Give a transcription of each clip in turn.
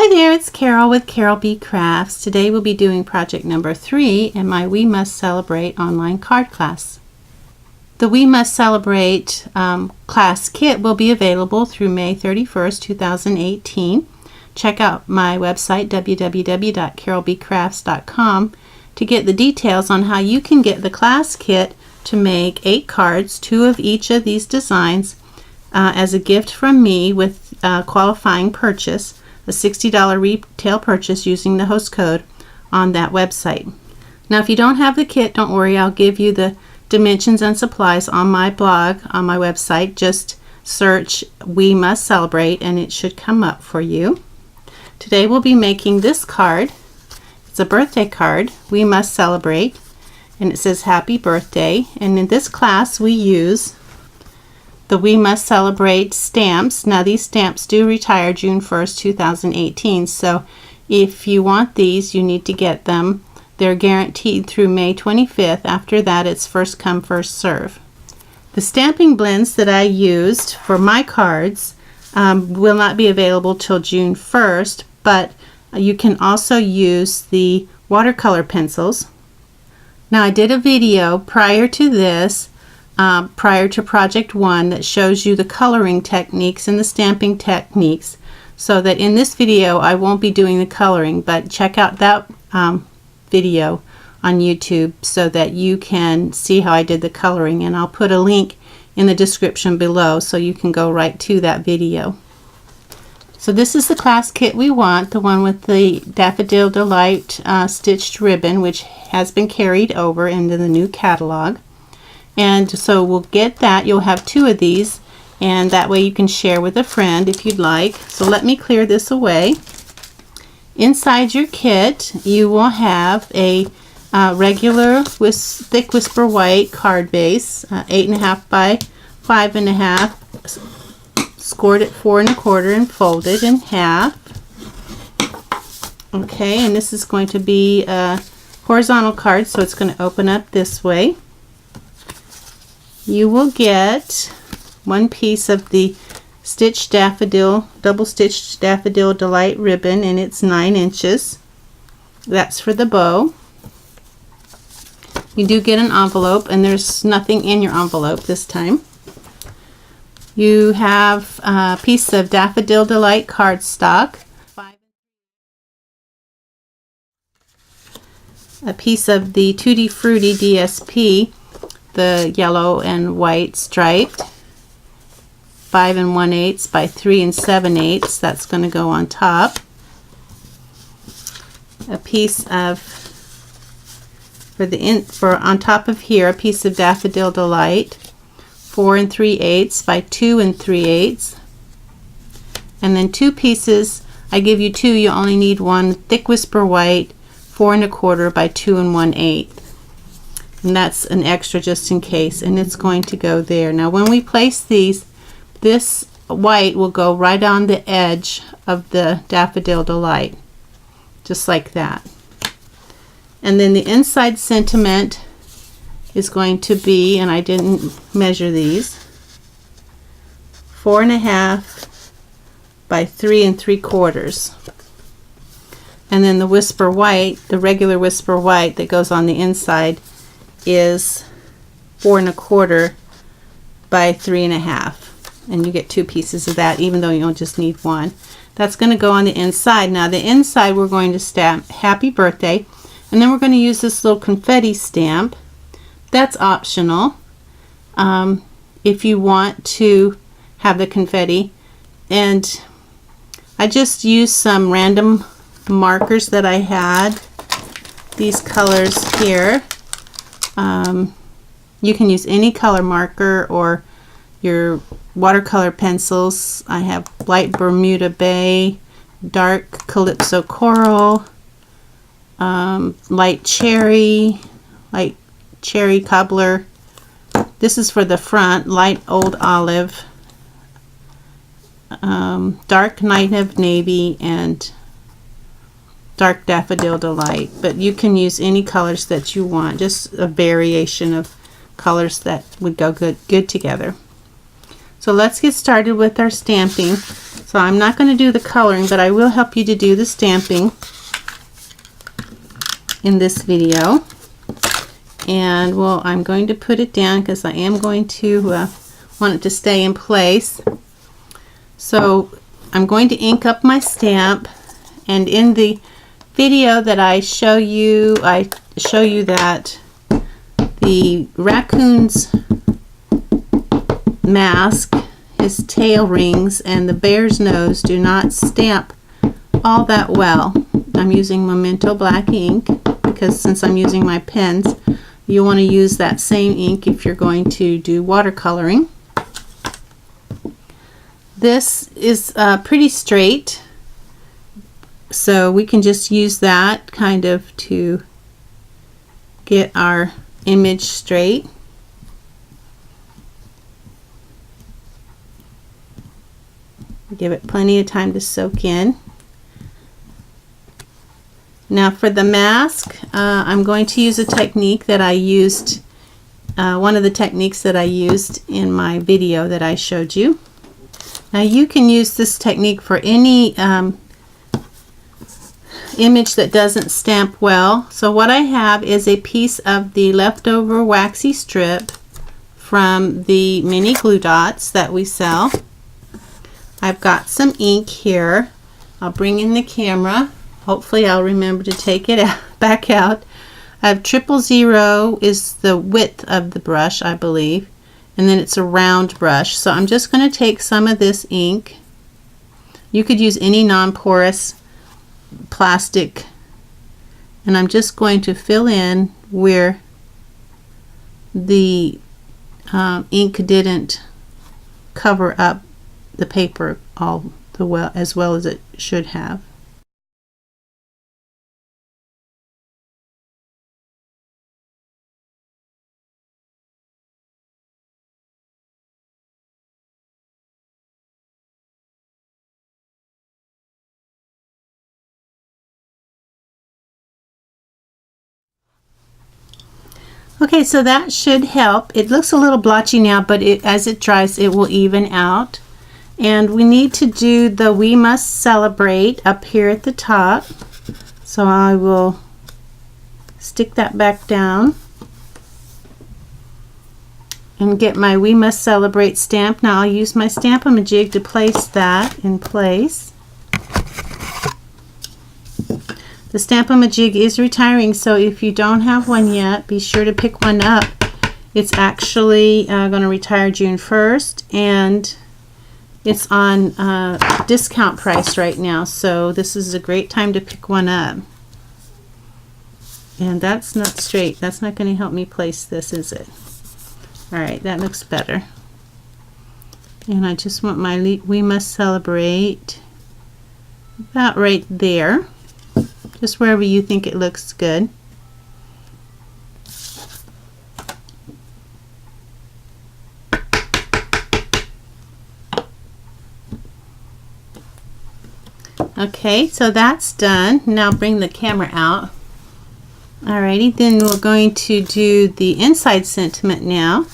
Hi there, it's Carol with Carol B Crafts. Today we'll be doing project number 3 in my We Must Celebrate online card class. The We Must Celebrate class kit will be available through May 31st, 2018. Check out my website www.carolbcrafts.com to get the details on how you can get the class kit to make 8 cards, 2 of each of these designs, as a gift from me with qualifying purchase, a $60 retail purchase using the host code on that website. Now if you don't have the kit, don't worry, I'll give you the dimensions and supplies on my blog, on my website. Just search We Must Celebrate and it should come up for you. Today we'll be making this card. It's a birthday card, We Must Celebrate, and it says Happy Birthday. And in this class we use the We Must Celebrate stamps. Now these stamps do retire June 1st, 2018, so if you want these, you need to get them. They're guaranteed through May 25th. After that, it's first come, first serve. The stamping blends that I used for my cards will not be available till June 1st, but you can also use the watercolor pencils. Now I did a video prior to this, prior to project 1, that shows you the coloring techniques and the stamping techniques, so that in this video I won't be doing the coloring, but check out that video on YouTube so that you can see how I did the coloring, and I'll put a link in the description below so you can go right to that video. So this is the class kit we want, the one with the Daffodil Delight stitched ribbon, which has been carried over into the new catalog. And so we'll get that. You'll have 2 of these, and that way you can share with a friend if you'd like. So let me clear this away. Inside your kit you will have a regular thick Whisper White card base, 8.5 by 5.5, scored at 4 1/4 and folded in half. Okay, and this is going to be a horizontal card, so it's going to open up this way. You will get 1 piece of the stitched daffodil, double stitched Daffodil Delight ribbon, and it's 9 inches. That's for the bow. You do get an envelope, and there's nothing in your envelope this time. You have a piece of Daffodil Delight cardstock, a piece of the Tutti Frutti DSP, the yellow and white striped, 5 1/8 by 3 7/8. That's going to go on top. A piece of, for on top of here, a piece of Daffodil Delight, 4 3/8 by 2 3/8. And then 2 pieces. I give you 2. You only need 1. Thick Whisper White, 4 1/4 by 2 1/8. And that's an extra just in case, and it's going to go there. Now when we place these, this white will go right on the edge of the Daffodil Delight, just like that. And then the inside sentiment is going to be, and I didn't measure these, 4 1/2 by 3 3/4. And then the Whisper White, the regular Whisper White that goes on the inside, is 4 1/4 by 3 1/2, and you get 2 pieces of that, even though you'll just need 1. That's going to go on the inside. Now the inside we're going to stamp Happy Birthday, and then we're going to use this little confetti stamp. That's optional if you want to have the confetti, and I just used some random markers that I had, these colors here. You can use any color marker or your watercolor pencils. I have light Bermuda Bay, dark Calypso Coral, light cherry cobbler. This is for the front, light Old Olive, dark Night of Navy, and dark Daffodil Delight. But you can use any colors that you want, just a variation of colors that would go good together. So let's get started with our stamping. So So I'm not going to do the coloring, but I will help you to do the stamping in this video. And well, I'm going to put it down because I am going to want it to stay in place. So I'm going to ink up my stamp, and in the video that I show you that the raccoon's mask, his tail rings, and the bear's nose do not stamp all that well. I'm using Memento black ink because since I'm using my pens, you want to use that same ink if you're going to do watercoloring. This is pretty straight, so we can just use that kind of to get our image straight. Give it plenty of time to soak in. Now for the mask, I'm going to use a technique that I used, one of the techniques that I used in my video that I showed you. Now you can use this technique for any image that doesn't stamp well. So what I have is a piece of the leftover waxy strip from the mini glue dots that we sell. I've got some ink here. I'll bring in the camera. Hopefully I'll remember to take it back out. I have 000 is the width of the brush, I believe. And then it's a round brush. So I'm just going to take some of this ink. You could use any non-porous plastic. And I'm just going to fill in where the ink didn't cover up the paper as well as it should have. Okay, so that should help. It looks a little blotchy now, but as it dries, it will even out. And we need to do the "We Must Celebrate" up here at the top. So I will stick that back down and get my "We Must Celebrate" stamp. Now I'll use my Stamp-A-Majig to place that in place. The Stamp-A-Majig is retiring, so if you don't have one yet, be sure to pick one up. It's actually going to retire June 1st, and it's on discount price right now, so this is a great time to pick one up. And that's not straight. That's not going to help me place this, is it? Alright, that looks better. And I just want my "We Must Celebrate" about right there. Just wherever you think it looks good. Okay, so that's done. Now bring the camera out. Alrighty, then we're going to do the inside sentiment now.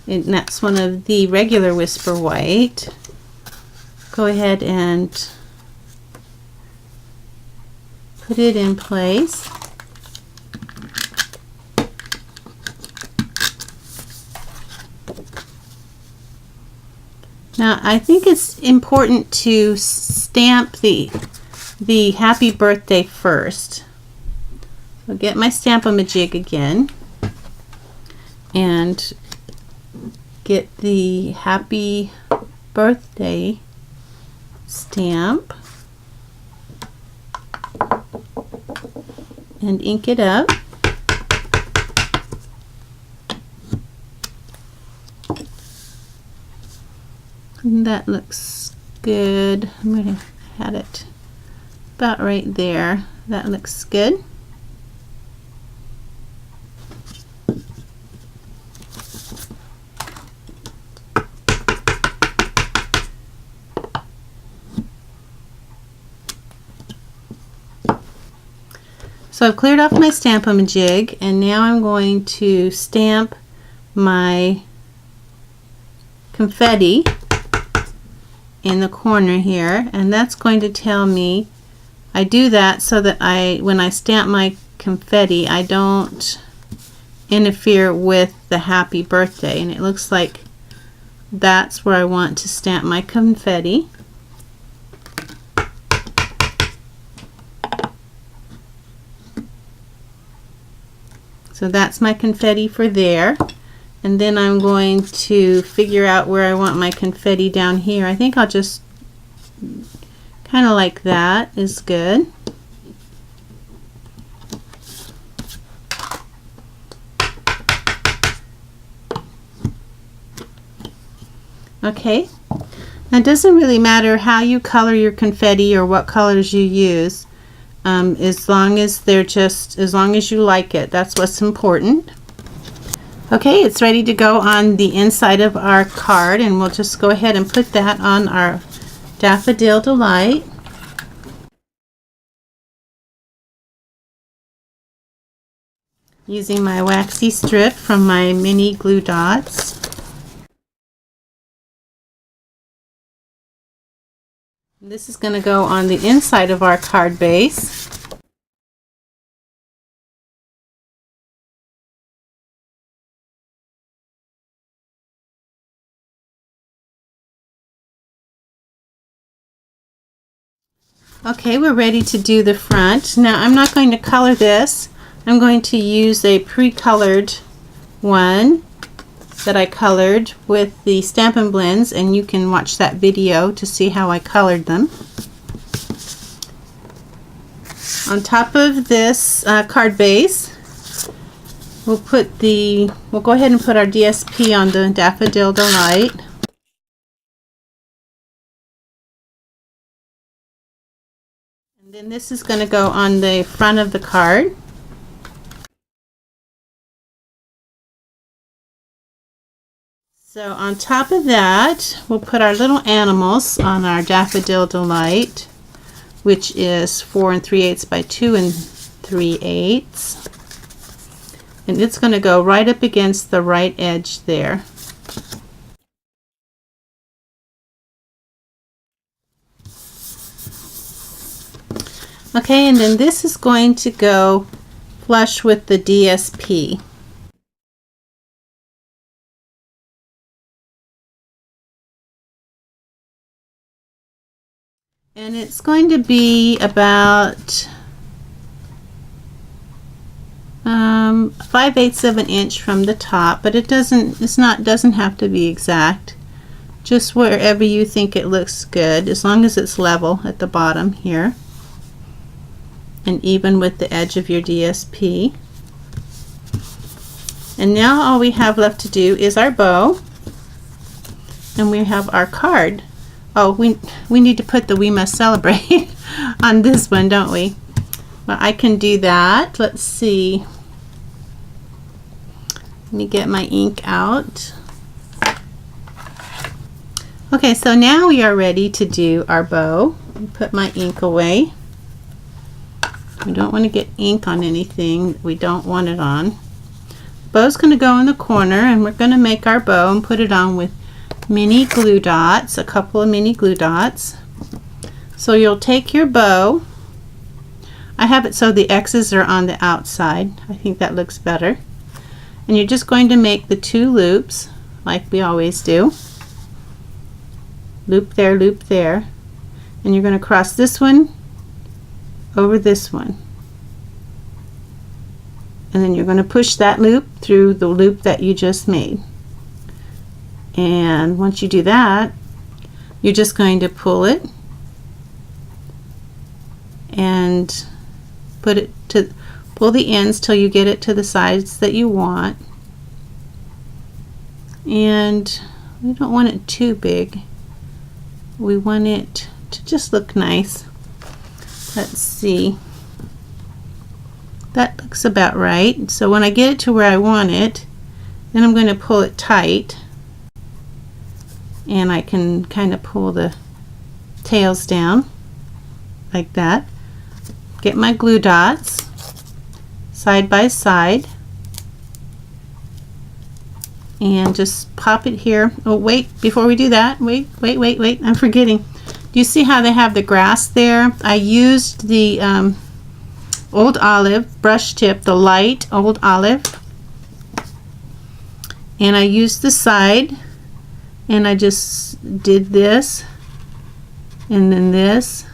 And that's one of the regular Whisper White. Go ahead and put it in place. Now I think it's important to stamp the happy birthday first. I'll get my Stamp-A-Majig again and get the happy birthday stamp and ink it up. And that looks good. I'm going to have it about right there. That looks good. So I've cleared off my Stamp-A-Majig, and now I'm going to stamp my confetti. in the corner here, and that's going to tell me, I do that so that when I stamp my confetti, I don't interfere with the happy birthday, and it looks like that's where I want to stamp my confetti. So that's my confetti for there. And then I'm going to figure out where I want my confetti down here. I think I'll just kind of like that is good. Okay, now it doesn't really matter how you color your confetti or what colors you use, as long as you like it. That's what's important. Okay, it's ready to go on the inside of our card, and we'll just go ahead and put that on our Daffodil Delight. Using my waxy strip from my mini glue dots. This is going to go on the inside of our card base. Okay, we're ready to do the front. Now I'm not going to color this. I'm going to use a pre-colored one that I colored with the Stampin' Blends, and you can watch that video to see how I colored them. On top of this card base, we'll go ahead and put our DSP on the Daffodil Delight. And then this is going to go on the front of the card. So on top of that, we'll put our little animals on our Daffodil Delight, which is 4 3/8 by 2 3/8. And it's going to go right up against the right edge there. Okay, and then this is going to go flush with the DSP. And it's going to be about 5/8 of an inch from the top, but it doesn't have to be exact. Just wherever you think it looks good, as long as it's level at the bottom here and even with the edge of your DSP. And now all we have left to do is our bow, and we have our card. Oh, we need to put the "We Must Celebrate" on this one, don't we? Well, I can do that. Let's see. Let me get my ink out. Okay, so now we are ready to do our bow. Put my ink away. We don't want to get ink on anything we don't want it on. Bow's going to go in the corner, and we're going to make our bow and put it on with mini glue dots, a couple of mini glue dots. So you'll take your bow. I have it so the X's are on the outside. I think that looks better. And you're just going to make the 2 loops like we always do. Loop there, and you're going to cross this one over this one. And then you're going to push that loop through the loop that you just made. And once you do that, you're just going to pull it and pull the ends till you get it to the size that you want. And we don't want it too big. We want it to just look nice. Let's see. That looks about right. So when I get it to where I want it, then I'm going to pull it tight. And I can kind of pull the tails down like that. Get my glue dots side by side, and just pop it here. Oh wait, before we do that, wait, I'm forgetting. Do you see how they have the grass there? I used the Old Olive brush tip, the light Old Olive, and I used the side, and I just did this and then this,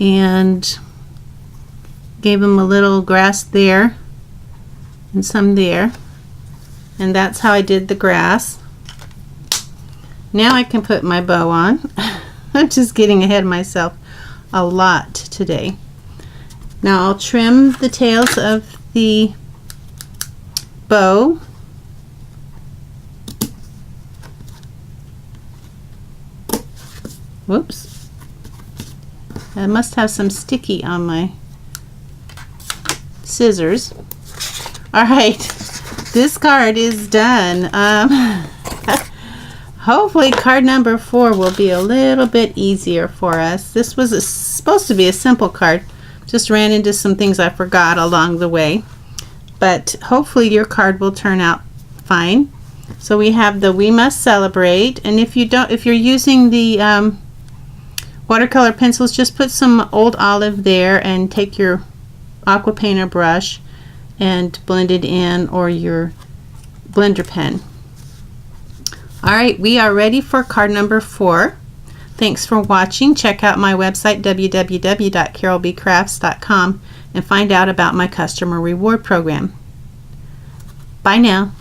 and gave them a little grass there and some there, and that's how I did the grass. Now I can put my bow on. I'm just getting ahead of myself a lot today. Now I'll trim the tails of the bow. Whoops. I must have some sticky on my scissors. Alright, this card is done. Hopefully card number 4 will be a little bit easier for us. This was supposed to be a simple card. Just ran into some things I forgot along the way. But hopefully your card will turn out fine. So we have the We Must Celebrate, and if you're using the watercolor pencils, just put some Old Olive there and take your aqua painter brush and blend it in, or your blender pen. Alright, we are ready for card number 4. Thanks for watching. Check out my website www.carolbcrafts.com and find out about my customer reward program. Bye now.